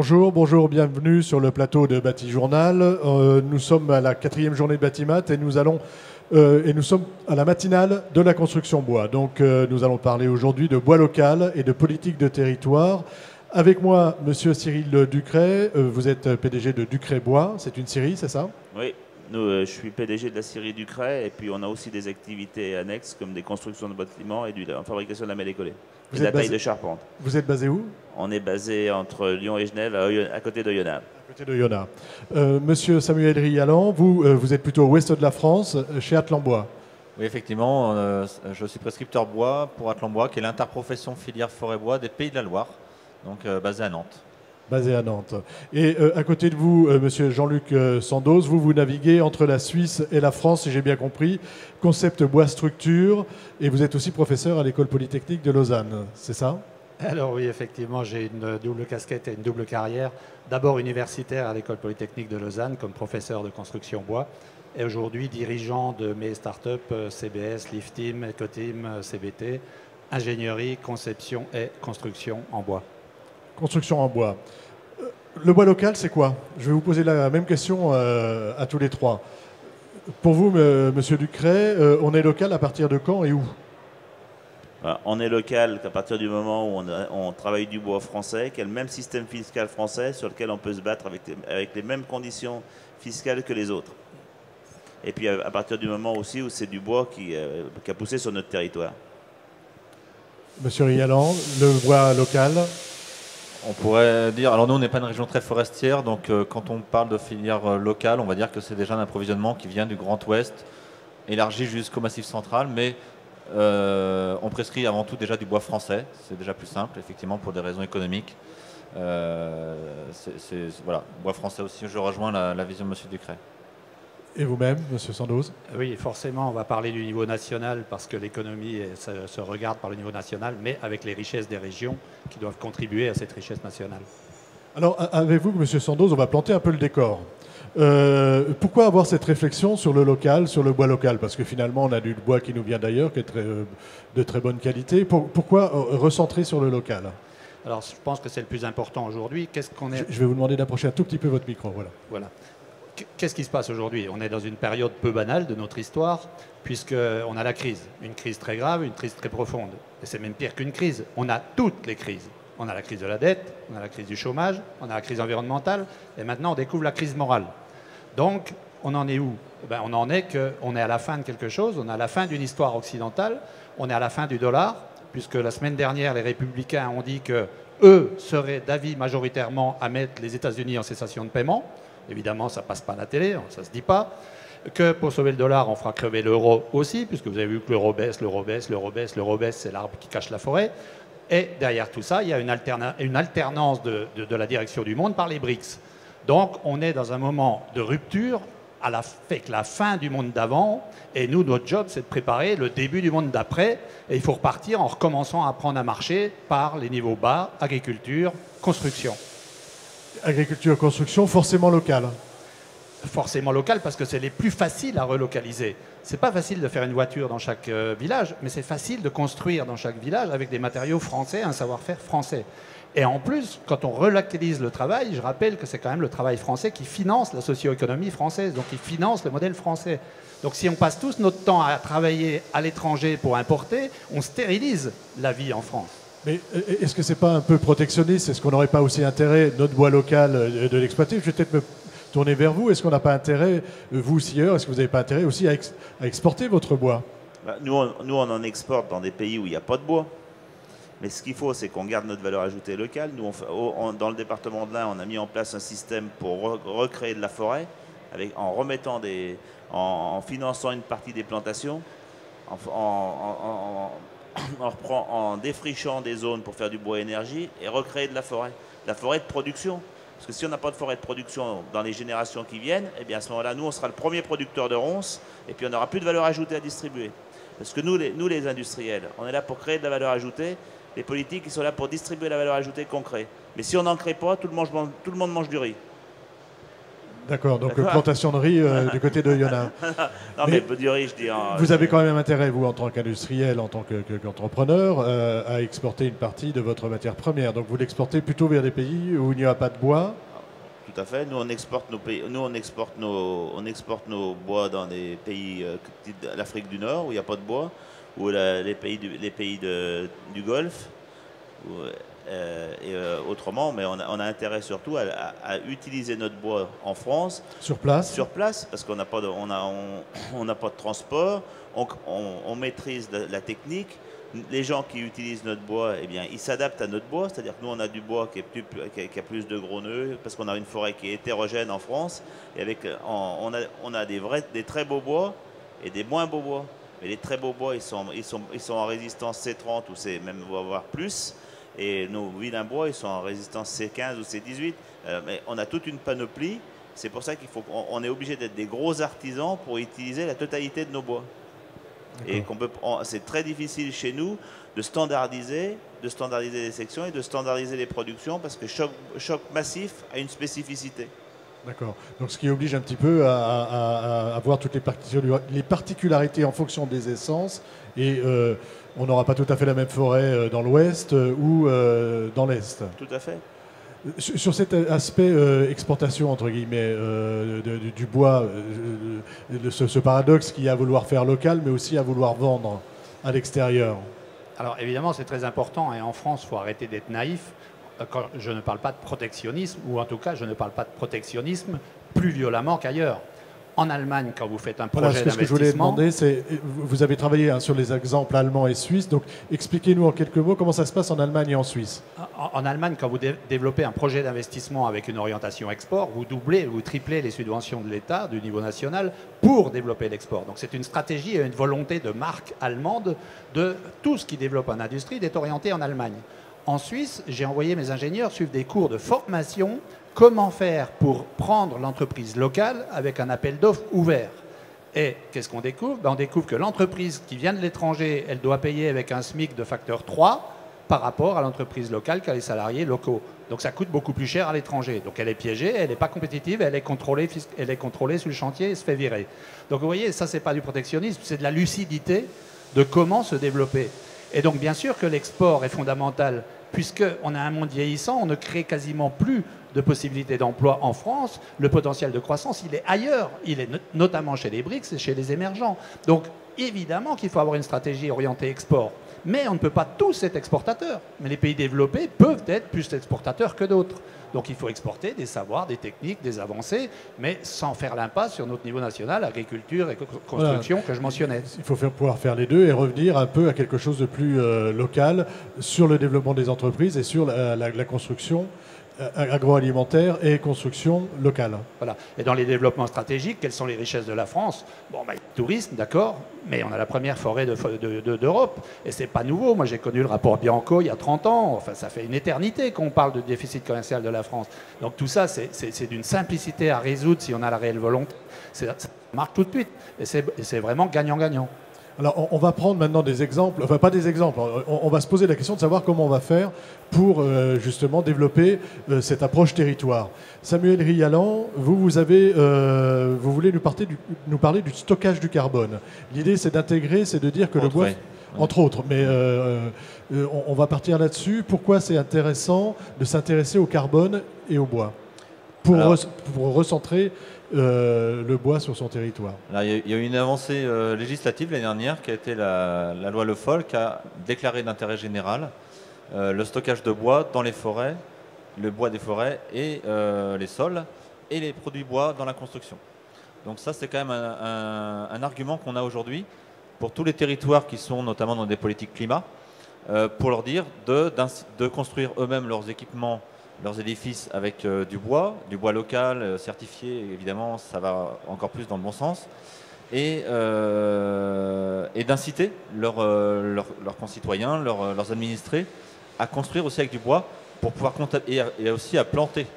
Bonjour, bonjour, bienvenue sur le plateau de Batijournal. Nous sommes à la 4e journée de Batimat et nous sommes à la matinale de la construction bois. Donc nous allons parler aujourd'hui de bois local et de politique de territoire. Avec moi, Monsieur Cyril Ducret, vous êtes PDG de Ducret Bois, c'est une scierie, c'est ça? Oui, je suis PDG de la scierie Ducret et puis on a aussi des activités annexes comme des constructions de bâtiments et la fabrication de la mêlée collée. Et de la taille de charpente. Vous êtes basé où? On est basé entre Lyon et Genève, à côté de Yonne. À côté de Yonne. Monsieur Samuel Rialan, vous êtes plutôt au ouest de la France, chez Atlan-Bois. Oui, effectivement, je suis prescripteur bois pour Atlan-Bois, qui est l'interprofession filière forêt-bois des Pays de la Loire, donc basé à Nantes. Basé à Nantes. Et à côté de vous, monsieur Jean-Luc Sandoz, vous naviguez entre la Suisse et la France, si j'ai bien compris, concept bois structure, et vous êtes aussi professeur à l'École polytechnique de Lausanne, c'est ça? Alors oui, effectivement, j'ai une double casquette et une double carrière. D'abord universitaire à l'École polytechnique de Lausanne comme professeur de construction bois, et aujourd'hui dirigeant de mes startups CBS, Lifteam, Ecoteam, CBT, ingénierie, conception et construction en bois. Construction en bois. Le bois local, c'est quoi? Je vais vous poser la même question à tous les trois. Pour vous, monsieur Ducret, on est local à partir de quand et où? On est local à partir du moment où on travaille du bois français, qui a le même système fiscal français sur lequel on peut se battre avec les mêmes conditions fiscales que les autres. Et puis à partir du moment aussi où c'est du bois qui a poussé sur notre territoire. Monsieur Rialan, le bois local? On pourrait dire, alors nous on n'est pas une région très forestière, donc quand on parle de filière locale, on va dire que c'est déjà un approvisionnement qui vient du Grand Ouest, élargi jusqu'au Massif central, mais on prescrit avant tout déjà du bois français, c'est déjà plus simple, effectivement, pour des raisons économiques. Voilà, bois français aussi, je rejoins la vision de M. Ducret. Et vous-même, monsieur Sandoz? Oui, forcément, on va parler du niveau national parce que l'économie se regarde par le niveau national, mais avec les richesses des régions qui doivent contribuer à cette richesse nationale. Alors, avec vous, monsieur Sandoz, on va planter un peu le décor. Pourquoi avoir cette réflexion sur le local, sur le bois local? Parce que finalement, on a du bois qui nous vient d'ailleurs, qui est de très bonne qualité. Pourquoi recentrer sur le local? Alors, je pense que c'est le plus important aujourd'hui. Je vais vous demander d'approcher un tout petit peu votre micro. Voilà. Qu'est-ce qui se passe aujourd'hui? On est dans une période peu banale de notre histoire, puisqu'on a la crise. Une crise très grave, une crise très profonde. Et c'est même pire qu'une crise. On a toutes les crises. On a la crise de la dette, on a la crise du chômage, on a la crise environnementale, et maintenant on découvre la crise morale. Donc, on en est où? On en est qu'on est à la fin de quelque chose, on est à la fin d'une histoire occidentale, on est à la fin du dollar, puisque la semaine dernière, les républicains ont dit qu'eux seraient d'avis majoritairement à mettre les États-Unis en cessation de paiement. Évidemment, ça ne passe pas à la télé, ça ne se dit pas. Que pour sauver le dollar, on fera crever l'euro aussi, puisque vous avez vu que l'euro baisse, l'euro baisse, l'euro baisse, l'euro baisse, c'est l'arbre qui cache la forêt. Et derrière tout ça, il y a une alternance de la direction du monde par les BRICS. Donc, on est dans un moment de rupture avec la fin du monde d'avant. Et nous, notre job, c'est de préparer le début du monde d'après. Et il faut repartir en recommençant à apprendre à marcher par les niveaux bas, agriculture, construction. Agriculture, construction, forcément locale. Forcément local parce que c'est les plus faciles à relocaliser. C'est pas facile de faire une voiture dans chaque village, mais c'est facile de construire dans chaque village avec des matériaux français, un savoir-faire français. Et en plus, quand on relocalise le travail, je rappelle que c'est quand même le travail français qui finance la socio-économie française, donc qui finance le modèle français. Donc si on passe tous notre temps à travailler à l'étranger pour importer, on stérilise la vie en France. Mais est-ce que c'est pas un peu protectionniste? Est-ce qu'on n'aurait pas aussi intérêt, notre bois local, de l'exploiter? Je vais peut-être me tourner vers vous. Est-ce qu'on n'a pas intérêt, vous scieurs, est-ce que vous n'avez pas intérêt aussi à exporter votre bois? Nous, on en exporte dans des pays où il n'y a pas de bois. Mais ce qu'il faut, c'est qu'on garde notre valeur ajoutée locale. Nous, dans le département de l'Ain, on a mis en place un système pour recréer de la forêt, en finançant une partie des plantations, en défrichant des zones pour faire du bois énergie et recréer de la forêt de production. Parce que si on n'a pas de forêt de production dans les générations qui viennent, eh bien à ce moment-là, nous, on sera le premier producteur de ronces et puis on n'aura plus de valeur ajoutée à distribuer. Parce que nous, les industriels, on est là pour créer de la valeur ajoutée. Les politiques, ils sont là pour distribuer la valeur ajoutée qu'on crée. Mais si on n'en crée pas, tout le monde mange du riz. D'accord, donc plantation de riz du côté de Yonne. Non, mais du riz, je dis. Vous avez quand même intérêt, vous, en tant qu'industriel, en tant qu'entrepreneur, à exporter une partie de votre matière première. Donc vous l'exportez plutôt vers des pays où il n'y a pas de bois. Tout à fait. Nous, on exporte nos bois dans des pays, l'Afrique du Nord, où il n'y a pas de bois, ou les pays du Golfe. Autrement, mais on a intérêt surtout à utiliser notre bois en France. Sur place. Sur place, parce qu'on n'a pas de transport, on maîtrise la technique. Les gens qui utilisent notre bois, eh bien, ils s'adaptent à notre bois, c'est-à-dire que nous, on a du bois qui a plus de gros nœuds, parce qu'on a une forêt qui est hétérogène en France, et on a des très beaux bois et des moins beaux bois. Mais les très beaux bois, ils sont en résistance C30 ou même voire plus, et nos vilains bois, ils sont en résistance C15 ou C18. Mais on a toute une panoplie. C'est pour ça qu'on est obligé d'être des gros artisans pour utiliser la totalité de nos bois. Et c'est très difficile chez nous de standardiser les sections et de standardiser les productions, parce que chaque massif a une spécificité. D'accord. Donc ce qui oblige un petit peu à avoir toutes les particularités en fonction des essences. Et on n'aura pas tout à fait la même forêt dans l'ouest ou dans l'est. Tout à fait. Sur cet aspect exportation, entre guillemets, du bois, ce paradoxe qu'il y a à vouloir faire local, mais aussi à vouloir vendre à l'extérieur. Alors évidemment, c'est très important, et en France, il faut arrêter d'être naïf. Quand je ne parle pas de protectionnisme, ou en tout cas, je ne parle pas de protectionnisme plus violemment qu'ailleurs. En Allemagne, quand vous faites un projet d'investissement... Ce que je voulais demander, c'est, vous avez travaillé sur les exemples allemands et suisses, donc expliquez-nous en quelques mots comment ça se passe en Allemagne et en Suisse. En Allemagne, quand vous développez un projet d'investissement avec une orientation export, vous doublez, vous triplez les subventions de l'État, du niveau national, pour développer l'export. Donc c'est une stratégie et une volonté de marque allemande de tout ce qui développe en industrie d'être orienté en Allemagne. En Suisse, j'ai envoyé mes ingénieurs suivre des cours de formation. Comment faire pour prendre l'entreprise locale avec un appel d'offres ouvert? Et qu'est-ce qu'on découvre? On découvre que l'entreprise qui vient de l'étranger, elle doit payer avec un SMIC de facteur 3 par rapport à l'entreprise locale qui a les salariés locaux. Donc ça coûte beaucoup plus cher à l'étranger. Donc elle est piégée, elle n'est pas compétitive, elle est contrôlée sur le chantier et se fait virer. Donc vous voyez, ça, c'est pas du protectionnisme, c'est de la lucidité de comment se développer. Et donc bien sûr que l'export est fondamental, puisqu'on a un monde vieillissant, on ne crée quasiment plus de possibilités d'emploi en France. Le potentiel de croissance, il est ailleurs. Il est notamment chez les BRICS et chez les émergents. Donc évidemment qu'il faut avoir une stratégie orientée export. Mais on ne peut pas tous être exportateurs. Mais les pays développés peuvent être plus exportateurs que d'autres. Donc il faut exporter des savoirs, des techniques, des avancées, mais sans faire l'impasse sur notre niveau national, agriculture et construction, que je mentionnais. Il faut pouvoir faire les deux et revenir un peu à quelque chose de plus local sur le développement des entreprises et sur la construction agroalimentaire et construction locale. Voilà. Et dans les développements stratégiques, quelles sont les richesses de la France? Bon, tourisme, d'accord, mais on a la première forêt d'Europe, et c'est pas nouveau. Moi, j'ai connu le rapport Bianco il y a 30 ans. Enfin, ça fait une éternité qu'on parle de déficit commercial de la France. Donc tout ça, c'est d'une simplicité à résoudre si on a la réelle volonté. Ça marche tout de suite, et c'est vraiment gagnant-gagnant. Alors, on va prendre maintenant des exemples, enfin pas des exemples, on va se poser la question de savoir comment on va faire pour justement développer cette approche territoire. Samuel Rialan, vous voulez nous parler du stockage du carbone. L'idée, c'est d'intégrer, c'est de dire que le bois, entre autres, mais on va partir là-dessus. Pourquoi c'est intéressant de s'intéresser au carbone et au bois pour recentrer le bois sur son territoire? Il y a eu une avancée législative l'année dernière qui a été la loi Le Foll, qui a déclaré d'intérêt général le stockage de bois dans les forêts, le bois des forêts et les sols, et les produits bois dans la construction. Donc ça, c'est quand même un argument qu'on a aujourd'hui pour tous les territoires qui sont notamment dans des politiques climat, pour leur dire de construire eux-mêmes leurs équipements, leurs édifices avec du bois local, certifié, évidemment, ça va encore plus dans le bon sens, et d'inciter leurs concitoyens, leurs administrés à construire aussi avec du bois pour pouvoir et aussi à planter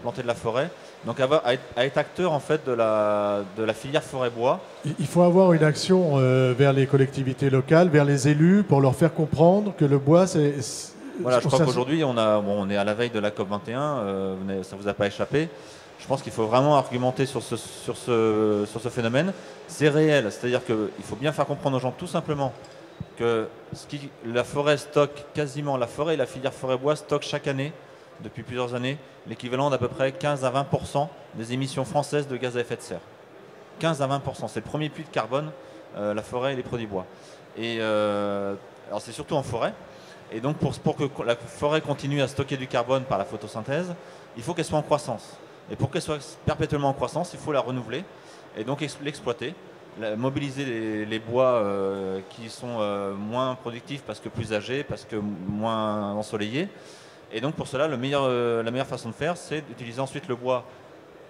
de la forêt. Donc à être acteur en fait de la filière forêt-bois. Il faut avoir une action vers les collectivités locales, vers les élus, pour leur faire comprendre que le bois, c'est... Voilà, je crois qu'aujourd'hui, on est à la veille de la COP21, ça ne vous a pas échappé. Je pense qu'il faut vraiment argumenter sur ce phénomène. C'est réel, c'est-à-dire qu'il faut bien faire comprendre aux gens tout simplement que la forêt stocke quasiment, la forêt et la filière forêt-bois stockent chaque année, depuis plusieurs années, l'équivalent d'à peu près 15 à 20% des émissions françaises de gaz à effet de serre. 15 à 20%, c'est le premier puits de carbone, la forêt et les produits bois. Et alors c'est surtout en forêt. Et donc pour que la forêt continue à stocker du carbone par la photosynthèse, il faut qu'elle soit en croissance. Et pour qu'elle soit perpétuellement en croissance, il faut la renouveler et donc l'exploiter, mobiliser les bois qui sont moins productifs parce que plus âgés, parce que moins ensoleillés. Et donc pour cela, la meilleure façon de faire, c'est d'utiliser ensuite le bois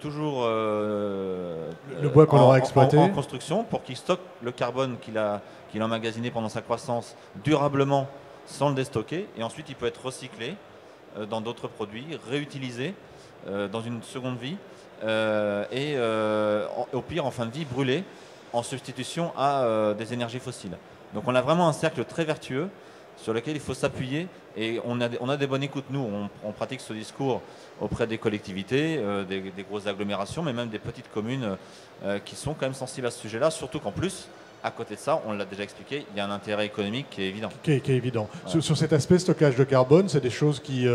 toujours le bois qu'on aura exploité en construction pour qu'il stocke le carbone qu'il a emmagasiné pendant sa croissance durablement sans le déstocker. Et ensuite, il peut être recyclé dans d'autres produits, réutilisé dans une seconde vie et au pire, en fin de vie, brûlé en substitution à des énergies fossiles. Donc on a vraiment un cercle très vertueux sur lequel il faut s'appuyer et on a des bonnes écoutes. Nous, on pratique ce discours auprès des collectivités, des grosses agglomérations, mais même des petites communes qui sont quand même sensibles à ce sujet-là, surtout qu'en plus, à côté de ça, on l'a déjà expliqué, il y a un intérêt économique qui est évident. Qui est évident. Ouais. Sur cet aspect stockage de carbone, c'est des choses qui...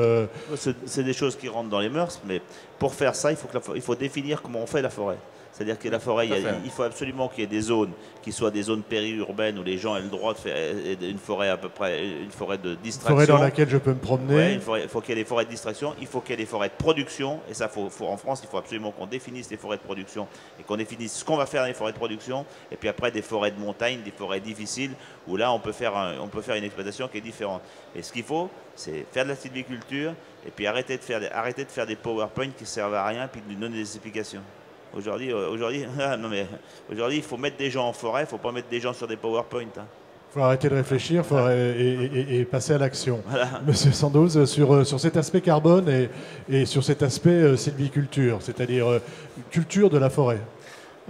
C'est des choses qui rentrent dans les mœurs, mais pour faire ça, il faut définir comment on fait la forêt. C'est-à-dire que la forêt, il faut absolument qu'il y ait des zones qui soient des zones périurbaines où les gens aient le droit de faire une forêt à peu près, une forêt de distraction. Une forêt dans laquelle je peux me promener. Ouais, il faut qu'il y ait des forêts de distraction, il faut qu'il y ait des forêts de production. Et ça, en France, il faut absolument qu'on définisse les forêts de production et qu'on définisse ce qu'on va faire dans les forêts de production. Et puis après, des forêts de montagne, des forêts difficiles où là, on peut faire une exploitation qui est différente. Et ce qu'il faut, c'est faire de la sylviculture et puis arrêter de faire des PowerPoint qui ne servent à rien puis de nous donner des explications. Aujourd'hui, il faut mettre des gens en forêt, il ne faut pas mettre des gens sur des PowerPoint. Il faut arrêter de réfléchir et passer à l'action. Voilà. Monsieur Sandoz, sur cet aspect carbone et sur cet aspect sylviculture, c'est-à-dire culture de la forêt.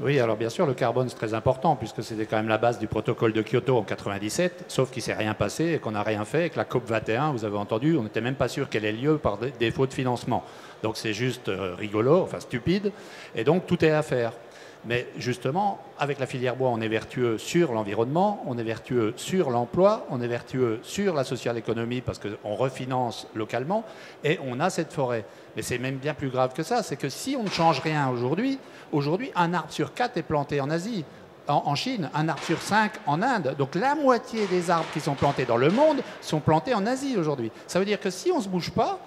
Oui, alors bien sûr, le carbone, c'est très important, puisque c'était quand même la base du protocole de Kyoto en 97, sauf qu'il ne s'est rien passé et qu'on n'a rien fait, et que la COP 21, vous avez entendu, on n'était même pas sûr qu'elle ait lieu par défaut de financement. Donc c'est juste rigolo, enfin stupide, et donc tout est à faire. Mais justement, avec la filière bois, on est vertueux sur l'environnement, on est vertueux sur l'emploi, on est vertueux sur la social économie parce qu'on refinance localement et on a cette forêt. Mais c'est même bien plus grave que ça, c'est que si on ne change rien aujourd'hui, un arbre sur 4 est planté en Asie. En Chine, un arbre sur 5 en Inde. Donc la moitié des arbres qui sont plantés dans le monde sont plantés en Asie aujourd'hui. Ça veut dire que si on ne se bouge pas,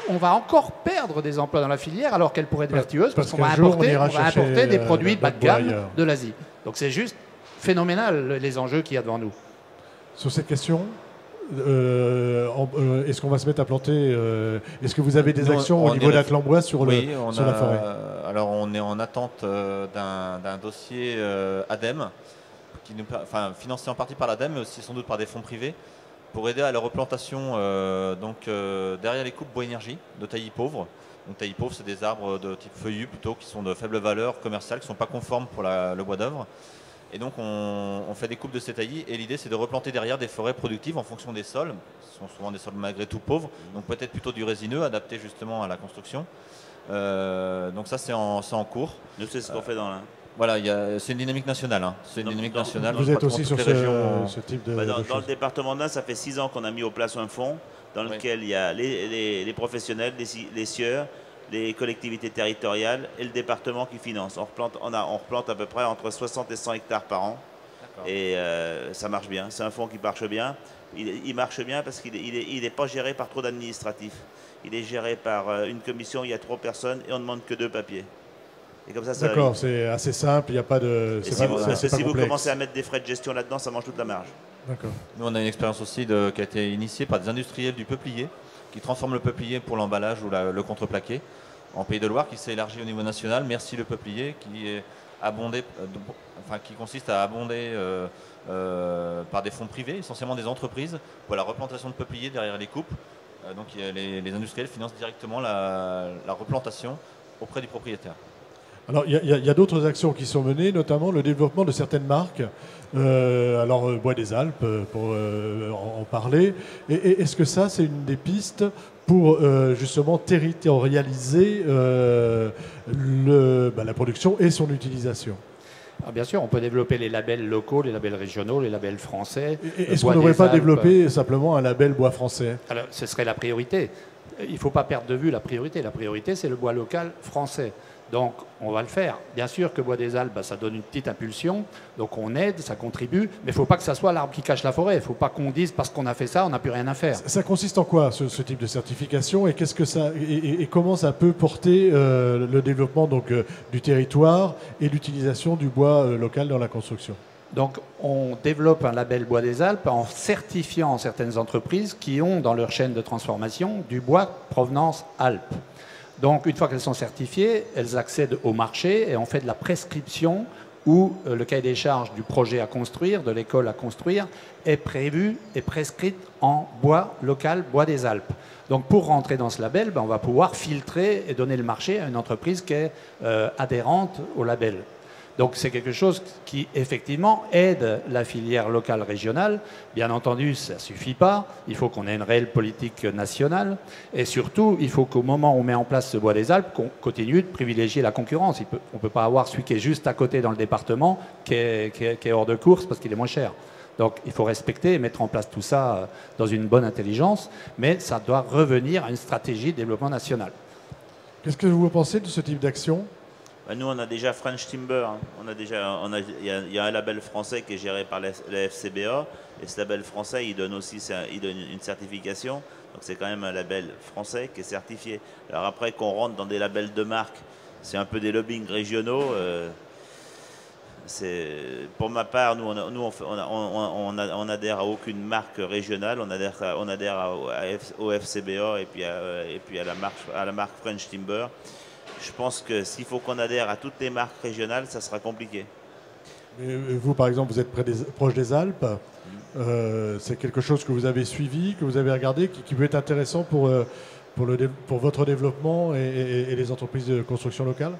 on va encore perdre des emplois dans la filière alors qu'elle pourrait être vertueuse parce qu'on va importer des produits bas de gamme de l'Asie. Donc c'est juste phénoménal les enjeux qu'il y a devant nous. Sur cette question, est-ce qu'on va se mettre à planter est-ce que vous avez des actions au niveau d'Atlan-Bois sur la forêt? Alors on est en attente d'un dossier ADEME, financé en partie par l'ADEME, mais aussi sans doute par des fonds privés, pour aider à la replantation derrière les coupes bois énergie de taillis pauvres. Donc taillis pauvres, c'est des arbres de type feuillu plutôt, qui sont de faible valeur commerciale, qui ne sont pas conformes pour le bois d'œuvre. Et donc on fait des coupes de ces taillis et l'idée c'est de replanter derrière des forêts productives en fonction des sols. Ce sont souvent des sols malgré tout pauvres, donc peut-être plutôt du résineux adapté justement à la construction. Donc ça c'est en cours. Nous c'est ce qu'on fait dans la... Voilà, c'est une dynamique nationale. C'est une dynamique nationale. Vous êtes aussi sur ce type de dans choses. le département de l'Ain, ça fait 6 ans qu'on a mis au place un fonds dans lequel il y a les professionnels, les sieurs, les collectivités territoriales et le département qui finance. On replante à peu près entre 60 et 100 hectares par an. Et ça marche bien. C'est un fonds qui marche bien. Il marche bien parce qu'il n'est pas géré par trop d'administratifs. Il est géré par une commission, il y a 3 personnes et on ne demande que 2 papiers. D'accord, c'est assez simple, il n'y a pas de... Si vous commencez à mettre des frais de gestion là-dedans, ça mange toute la marge. D'accord. Nous, on a une expérience aussi qui a été initiée par des industriels du peuplier, qui transforment le peuplier pour l'emballage ou le contreplaqué en Pays de Loire, qui s'est élargi au niveau national. Merci le peuplier, qui consiste à abonder par des fonds privés, essentiellement des entreprises, pour la replantation de peuplier derrière les coupes. Donc les industriels financent directement la replantation auprès du propriétaire. Alors, il y a d'autres actions qui sont menées, notamment le développement de certaines marques. Bois des Alpes, pour en parler. Et est-ce que ça, c'est une des pistes pour justement territorialiser la production et son utilisation? Alors bien sûr, on peut développer les labels locaux, les labels régionaux, les labels français. Est-ce qu'on ne devrait pas développer simplement un label bois français? Alors, ce serait la priorité. Il ne faut pas perdre de vue la priorité. La priorité, c'est le bois local français. Donc, on va le faire. Bien sûr que Bois des Alpes, ça donne une petite impulsion. Donc, on aide, ça contribue. Mais il ne faut pas que ça soit l'arbre qui cache la forêt. Il ne faut pas qu'on dise, parce qu'on a fait ça, on n'a plus rien à faire. Ça consiste en quoi, ce type de certification? Et, comment ça peut porter le développement du territoire et l'utilisation du bois local dans la construction? Donc, on développe un label Bois des Alpes en certifiant certaines entreprises qui ont dans leur chaîne de transformation du bois provenance Alpes. Donc, une fois qu'elles sont certifiées, elles accèdent au marché et on fait de la prescription où le cahier des charges du projet à construire, de l'école à construire, est prévu et prescrite en bois local, Bois des Alpes. Donc, pour rentrer dans ce label, on va pouvoir filtrer et donner le marché à une entreprise qui est adhérente au label. Donc c'est quelque chose qui, effectivement, aide la filière locale régionale. Bien entendu, ça ne suffit pas. Il faut qu'on ait une réelle politique nationale. Et surtout, il faut qu'au moment où on met en place ce Bois des Alpes, qu'on continue de privilégier la concurrence. On ne peut pas avoir celui qui est juste à côté dans le département, qui est hors de course parce qu'il est moins cher. Donc il faut respecter et mettre en place tout ça dans une bonne intelligence. Mais ça doit revenir à une stratégie de développement national. Qu'est-ce que vous pensez de ce type d'action ? Nous, on a déjà French Timber. Il y a un label français qui est géré par la FCBA. Et ce label français, il donne une certification. Donc, c'est quand même un label français qui est certifié. Alors après, qu'on rentre dans des labels de marque, c'est un peu des lobbying régionaux. Pour ma part, on adhère à aucune marque régionale. On adhère au FCBA et puis à la marque French Timber. Je pense que s'il faut qu'on adhère à toutes les marques régionales, ça sera compliqué. Et vous, par exemple, vous êtes proche des Alpes. C'est quelque chose que vous avez suivi, que vous avez regardé, qui peut être intéressant pour votre développement et les entreprises de construction locale?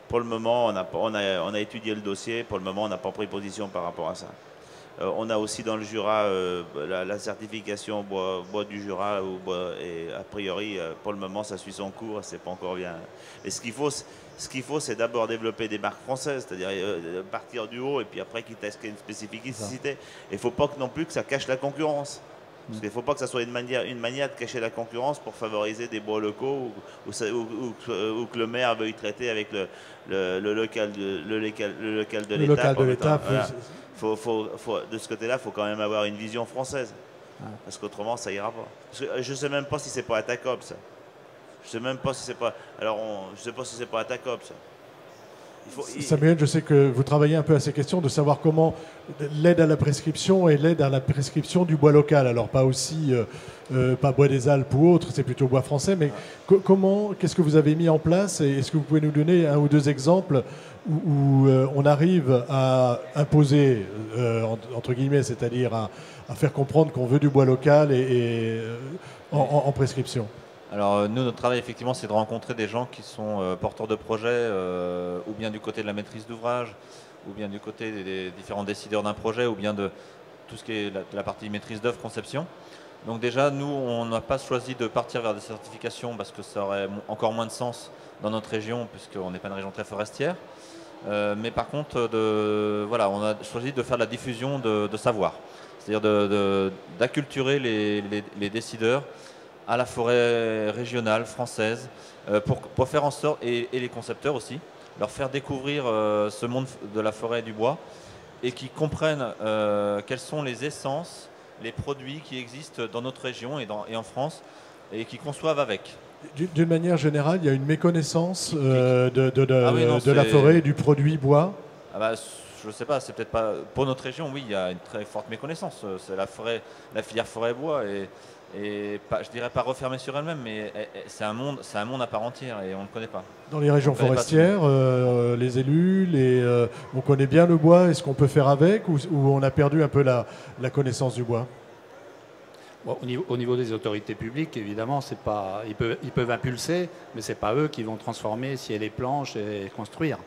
Pour le moment, on a étudié le dossier. Pour le moment, on n'a pas pris position par rapport à ça. On a aussi dans le Jura la certification bois du Jura, et a priori, pour le moment, ça suit son cours, c'est pas encore bien. Et ce qu'il faut, c'est d'abord développer des marques françaises, c'est-à-dire partir du haut et puis après quitte à ce qu'il y ait une spécificité. Il ne faut pas non plus que ça cache la concurrence. Parce qu'il ne faut pas que ça soit une manière de cacher la concurrence pour favoriser des bois locaux ou que le maire veuille traiter avec le local de l'État. De ce côté-là, il faut quand même avoir une vision française. Parce qu'autrement, ça ira pas. Je ne sais même pas si c'est pas Atacop, ça. Je sais même pas si c'est pas. Alors, je sais pas si c'est pas Atacop, ça. Samuel, je sais que vous travaillez un peu à ces questions de savoir comment l'aide à la prescription et l'aide à la prescription du bois local. Alors pas aussi, pas Bois des Alpes ou autre, c'est plutôt bois français, mais qu'est-ce que vous avez mis en place et est-ce que vous pouvez nous donner un ou deux exemples où on arrive à imposer, entre guillemets, c'est-à-dire à faire comprendre qu'on veut du bois local en prescription? Alors nous, notre travail, effectivement, c'est de rencontrer des gens qui sont porteurs de projets, ou bien du côté de la maîtrise d'ouvrage, ou bien du côté des différents décideurs d'un projet, ou bien de tout ce qui est la partie maîtrise d'œuvre, conception. Donc déjà, nous, on n'a pas choisi de partir vers des certifications parce que ça aurait encore moins de sens dans notre région, puisqu'on n'est pas une région très forestière. Mais par contre, on a choisi de faire de la diffusion de savoir, c'est-à-dire d'acculturer les décideurs à la forêt régionale française pour faire en sorte, et les concepteurs aussi, leur faire découvrir ce monde de la forêt et du bois et qu'ils comprennent quelles sont les essences, les produits qui existent dans notre région et en France et qu'ils conçoivent avec. D'une manière générale, il y a une méconnaissance de la forêt et du produit bois. Je ne sais pas, c'est peut-être pas... Pour notre région, oui, il y a une très forte méconnaissance. C'est la filière forêt-bois et je dirais pas refermée sur elle-même, mais c'est un monde à part entière et on ne le connaît pas. Dans les régions forestières, les élus, on connaît bien le bois, est-ce qu'on peut faire avec ou on a perdu un peu la connaissance du bois? Bon, au niveau des autorités publiques, évidemment, c'est pas, ils peuvent impulser, mais ce n'est pas eux qui vont transformer, scier les planches et construire.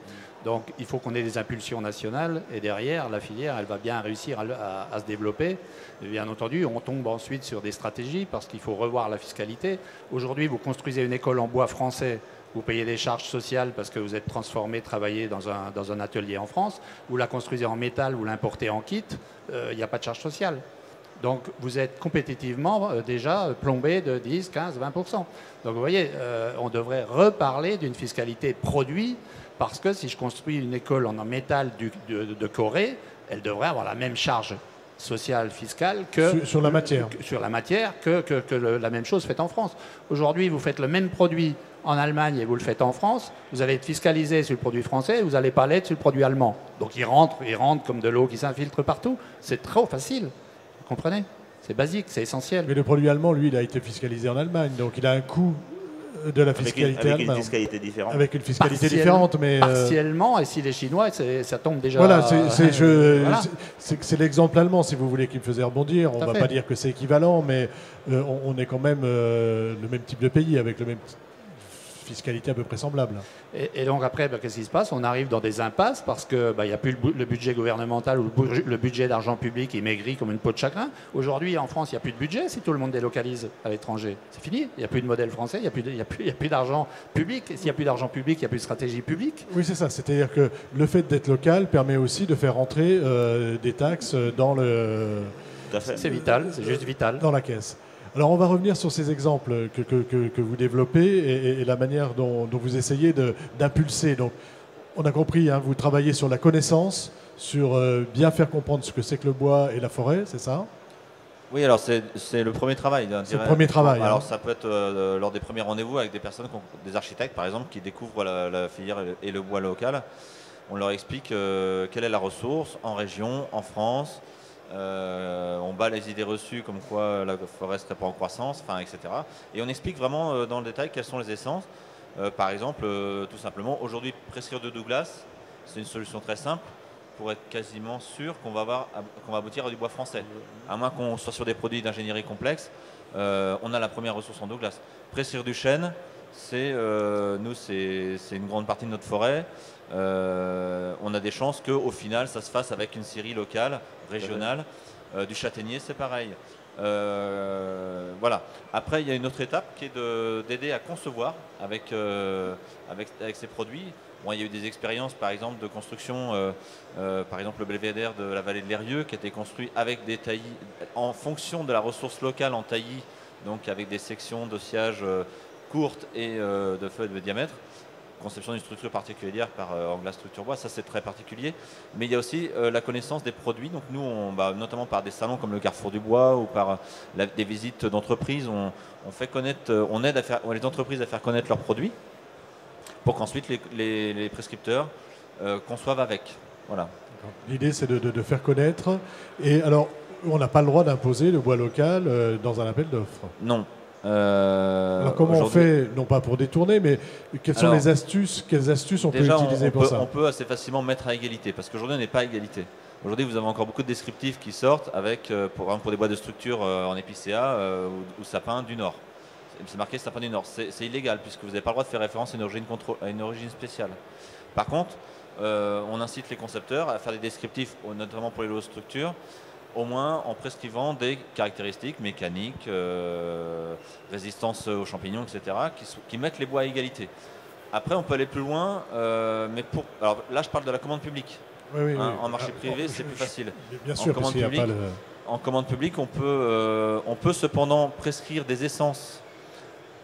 Donc il faut qu'on ait des impulsions nationales et derrière, la filière, elle va bien réussir à se développer. Et bien entendu, on tombe ensuite sur des stratégies parce qu'il faut revoir la fiscalité. Aujourd'hui, vous construisez une école en bois français, vous payez des charges sociales parce que vous êtes transformé, travaillé dans un atelier en France. Vous la construisez en métal, vous l'importez en kit, il n'y a pas de charge sociale. Donc vous êtes compétitivement déjà plombé de 10, 15, 20%. Donc vous voyez, on devrait reparler d'une fiscalité produit parce que si je construis une école en métal de Corée, elle devrait avoir la même charge sociale, fiscale que sur la matière. Sur la matière que la même chose faite en France. Aujourd'hui, vous faites le même produit en Allemagne et vous le faites en France, vous allez être fiscalisé sur le produit français, vous n'allez pas l'être sur le produit allemand. Donc il rentre comme de l'eau qui s'infiltre partout. C'est trop facile. Vous comprenez? C'est basique, c'est essentiel. Mais le produit allemand, lui, il a été fiscalisé en Allemagne, donc il a un coût de la fiscalité avec allemande. une fiscalité différente. Avec une fiscalité différente, mais... Partiellement, et si les Chinois, ça tombe déjà... Voilà, voilà. c'est l'exemple allemand, si vous voulez, qui me faisait rebondir. On ne va pas dire que c'est équivalent, mais on est quand même le même type de pays, avec le même fiscalité à peu près semblable. Et donc après, qu'est-ce qui se passe? On arrive dans des impasses parce qu'il n'y a plus le budget gouvernemental ou le budget d'argent public qui maigrit comme une peau de chagrin. Aujourd'hui, en France, il n'y a plus de budget si tout le monde délocalise à l'étranger. C'est fini. Il n'y a plus de modèle français, il n'y a plus d'argent public. Et s'il n'y a plus d'argent public, il n'y a plus de stratégie publique. Oui, c'est ça. C'est-à-dire que le fait d'être local permet aussi de faire rentrer des taxes dans le... C'est vital, c'est juste vital. Dans la caisse. Alors on va revenir sur ces exemples que vous développez et la manière dont vous essayez d'impulser. Donc on a compris, hein, vous travaillez sur la connaissance, sur bien faire comprendre ce que c'est que le bois et la forêt, c'est ça? Oui, alors c'est le premier travail. C'est le premier travail. Alors hein. ça peut être lors des premiers rendez-vous avec des personnes, des architectes par exemple, qui découvrent la filière et le bois local. On leur explique quelle est la ressource en région, en France. On bat les idées reçues comme quoi la forêt serait pas en croissance, enfin, etc. Et on explique vraiment dans le détail quelles sont les essences. Par exemple, tout simplement, aujourd'hui, prescrire de Douglas, c'est une solution très simple pour être quasiment sûr qu'on va aboutir à du bois français. À moins qu'on soit sur des produits d'ingénierie complexe, on a la première ressource en Douglas. Prescrire du chêne, c'est une grande partie de notre forêt. On a des chances qu'au final ça se fasse avec une scierie locale, régionale. Du châtaignier, c'est pareil. Voilà. Après, il y a une autre étape qui est d'aider à concevoir avec ces produits. Bon, il y a eu des expériences, par exemple, de construction, par exemple le belvédère de la vallée de l'Eyrieux, qui a été construit avec des taillis en fonction de la ressource locale en taillis, donc avec des sections d'ossiage courtes et de feuilles de diamètre. Conception d'une structure particulière par Angla Structure Bois, ça c'est très particulier. Mais il y a aussi la connaissance des produits. Donc nous, notamment par des salons comme le Carrefour du Bois ou par des visites d'entreprises, on fait connaître, on aide les entreprises à faire connaître leurs produits pour qu'ensuite les prescripteurs conçoivent avec. Voilà. L'idée c'est de faire connaître. Et alors, on n'a pas le droit d'imposer le bois local dans un appel d'offres. Non. Alors comment on fait, non pas pour détourner, mais quelles sont les astuces, on peut utiliser pour ça? On peut assez facilement mettre à égalité, parce qu'aujourd'hui on n'est pas à égalité. Aujourd'hui vous avez encore beaucoup de descriptifs qui sortent avec, par exemple pour des bois de structure en épicéa ou sapin du Nord. C'est marqué sapin du Nord. C'est illégal puisque vous n'avez pas le droit de faire référence à une origine spéciale. Par contre, on incite les concepteurs à faire des descriptifs, notamment pour les lots de structure, au moins en prescrivant des caractéristiques mécaniques, résistance aux champignons, etc., qui mettent les bois à égalité. Après, on peut aller plus loin, mais alors là, je parle de la commande publique. Oui, hein, en marché privé, c'est plus facile. Bien sûr, parce qu'il n'y a pas le... En commande publique, on peut cependant prescrire des essences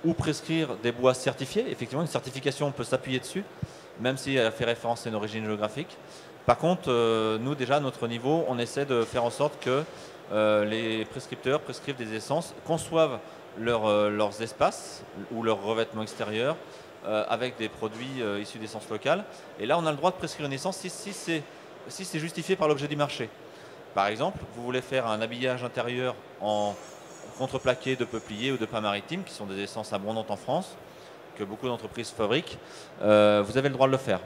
ou prescrire des bois certifiés. Effectivement, une certification, on peut s'appuyer dessus, même si elle fait référence à une origine géographique. Par contre, nous déjà à notre niveau, on essaie de faire en sorte que les prescripteurs prescrivent des essences, conçoivent leurs espaces ou leurs revêtements extérieurs avec des produits issus d'essences locales. Et là, on a le droit de prescrire une essence si c'est justifié par l'objet du marché. Par exemple, vous voulez faire un habillage intérieur en contreplaqué de peuplier ou de pin maritime, qui sont des essences abondantes en France, que beaucoup d'entreprises fabriquent, vous avez le droit de le faire.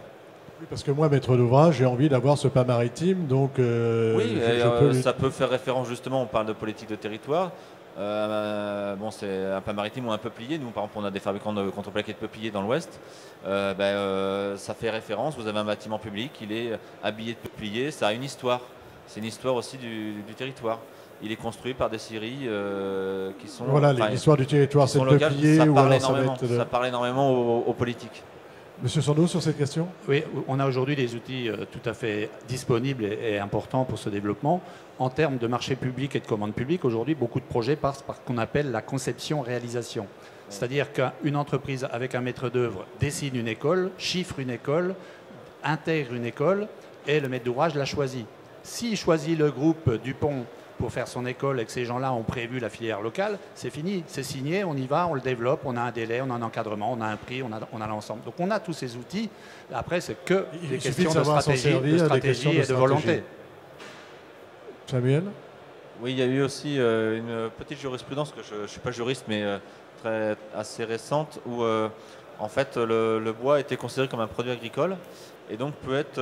Oui, parce que moi, maître d'ouvrage, j'ai envie d'avoir ce pain maritime, donc... oui, ça peut faire référence, justement, on parle de politique de territoire. Bon, c'est un peu maritime ou un peuplier. Nous, par exemple, on a des fabricants de contreplaqué de peupliers dans l'Ouest. Ça fait référence. Vous avez un bâtiment public, il est habillé de peuplier. Ça a une histoire. C'est une histoire aussi du territoire. Il est construit par des scieries qui sont... Voilà, l'histoire du territoire, c'est le peuplier. Ça parle énormément aux politiques. Monsieur Sandeau, sur cette question? Oui, on a aujourd'hui des outils tout à fait disponibles et importants pour ce développement. En termes de marché public et de commande publique, aujourd'hui, beaucoup de projets passent par ce qu'on appelle la conception-réalisation. C'est-à-dire qu'une entreprise avec un maître d'œuvre dessine une école, chiffre une école, intègre une école et le maître d'ouvrage la choisit. S'il choisit le groupe Dupont pour faire son école et que ces gens-là ont prévu la filière locale, c'est fini, c'est signé, on y va, on le développe, on a un délai, on a un encadrement, on a un prix, on a l'ensemble. Donc on a tous ces outils. Après, c'est que des questions de stratégie et de volonté. Samuel? Oui, il y a eu aussi une petite jurisprudence, que je ne suis pas juriste, mais assez récente, où en fait le bois était considéré comme un produit agricole et donc peut être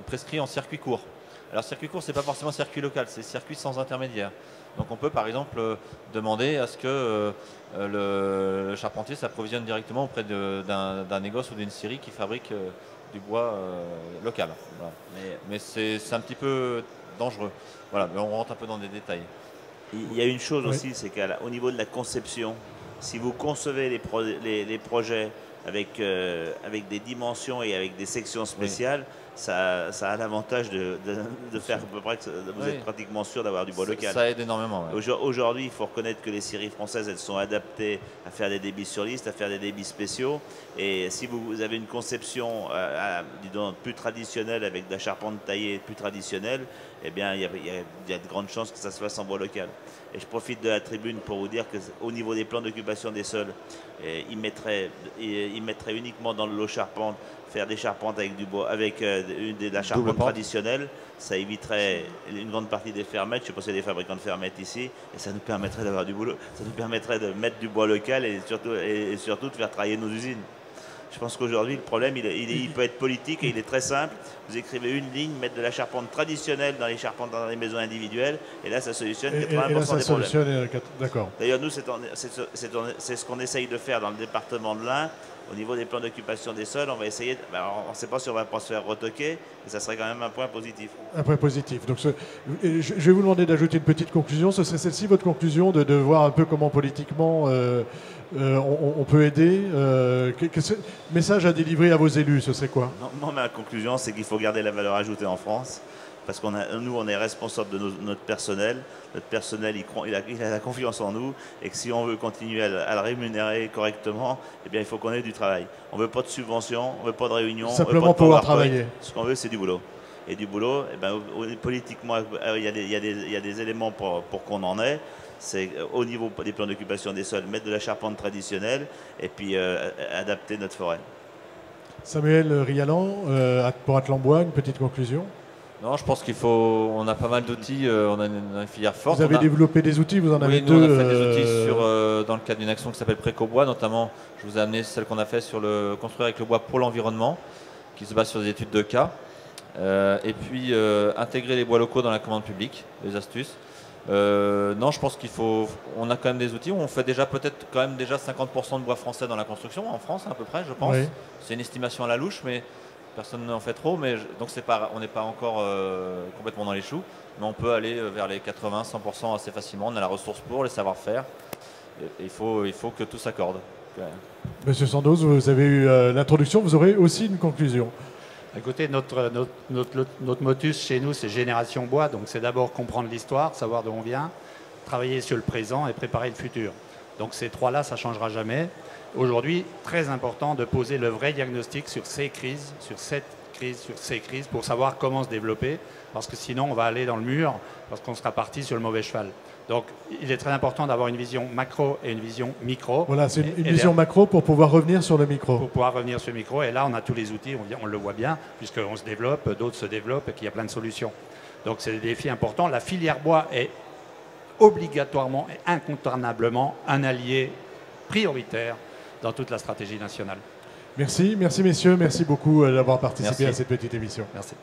prescrit en circuit court. Alors circuit court, c'est pas forcément circuit local, c'est circuit sans intermédiaire. Donc on peut par exemple demander à ce que le charpentier s'approvisionne directement auprès d'un négoce ou d'une scierie qui fabrique du bois local. Voilà. Mais c'est un petit peu dangereux. Voilà, mais on rentre un peu dans des détails. Il y a une chose aussi, c'est qu'au niveau de la conception, si vous concevez les projets avec des dimensions et avec des sections spéciales, ça a l'avantage de faire à peu près que vous êtes pratiquement sûr d'avoir du bois local. Ça aide énormément. Ouais. Aujourd'hui, il faut reconnaître que les scieries françaises, elles sont adaptées à faire des débits sur liste, à faire des débits spéciaux. Et si vous avez une conception disons, plus traditionnelle, avec de la charpente taillée plus traditionnelle, eh bien, il y a de grandes chances que ça se fasse en bois local. Et je profite de la tribune pour vous dire qu'au niveau des plans d'occupation des sols, ils mettraient uniquement dans le lot charpente, faire des charpentes avec du bois, avec de la charpente traditionnelle, ça éviterait une grande partie des fermettes. Je sais pas s'il y a des fabricants de fermettes ici, et ça nous permettrait d'avoir du boulot. Ça nous permettrait de mettre du bois local et surtout de faire travailler nos usines. Je pense qu'aujourd'hui, le problème, il peut être politique et il est très simple. Vous écrivez une ligne, mettre de la charpente traditionnelle dans les charpentes dans les maisons individuelles, et là, ça solutionne 80% des problèmes. D'accord. D'ailleurs, nous, c'est ce qu'on essaye de faire dans le département de l'Ain. Au niveau des plans d'occupation des sols, on va essayer, on ne sait pas si on va pas se faire retoquer, mais ça serait quand même un point positif. Un point positif. Donc, je vais vous demander d'ajouter une petite conclusion. Ce serait celle-ci, votre conclusion, de voir un peu comment politiquement on peut aider. Message à délivrer à vos élus, ce serait quoi? Non, ma conclusion, c'est qu'il faut garder la valeur ajoutée en France. Parce qu'on nous, on est responsable de notre personnel. Notre personnel, il a la confiance en nous. Et que si on veut continuer à le rémunérer correctement, eh bien, il faut qu'on ait du travail. On ne veut pas de subventions, on ne veut pas de réunions. Simplement pouvoir travailler. Ce qu'on veut, c'est du boulot. Et du boulot, eh bien, politiquement, il y a des éléments pour qu'on en ait. C'est au niveau des plans d'occupation des sols, mettre de la charpente traditionnelle et puis adapter notre forêt. Samuel Rialan, pour Atlan-Bois, une petite conclusion? Non, je pense on a pas mal d'outils, on a une filière forte. Vous avez développé des outils, vous en avez deux. Oui, nous on a fait des outils dans le cadre d'une action qui s'appelle Préco-Bois, notamment, je vous ai amené celle qu'on a fait sur construire avec le bois pour l'environnement, qui se base sur des études de cas. Et puis intégrer les bois locaux dans la commande publique, les astuces. Non, je pense on a quand même des outils. On fait peut-être quand même déjà 50% de bois français dans la construction, en France à peu près, je pense. Oui. C'est une estimation à la louche, mais personne n'en fait trop. Donc on n'est pas encore complètement dans les choux, mais on peut aller vers les 80-100% assez facilement. On a la ressource pour, les savoir-faire. Il faut que tout s'accorde. Monsieur Sandoz, vous avez eu l'introduction, vous aurez aussi une conclusion. Écoutez, notre motus chez nous, c'est Génération Bois. Donc c'est d'abord comprendre l'histoire, savoir d'où on vient, travailler sur le présent et préparer le futur. Donc ces trois-là, ça ne changera jamais. Aujourd'hui, très important de poser le vrai diagnostic sur ces crises, sur cette crise, sur ces crises, pour savoir comment se développer. Parce que sinon, on va aller dans le mur, parce qu'on sera parti sur le mauvais cheval. Donc, il est très important d'avoir une vision macro et une vision micro. Voilà, c'est une vision macro pour pouvoir revenir sur le micro. Pour pouvoir revenir sur le micro. Et là, on a tous les outils, on le voit bien, puisqu'on se développe, d'autres se développent et qu'il y a plein de solutions. Donc, c'est des défis importants. La filière bois est obligatoirement et incontournablement un allié prioritaire dans toute la stratégie nationale. Merci messieurs, merci beaucoup d'avoir participé à cette petite émission. Merci.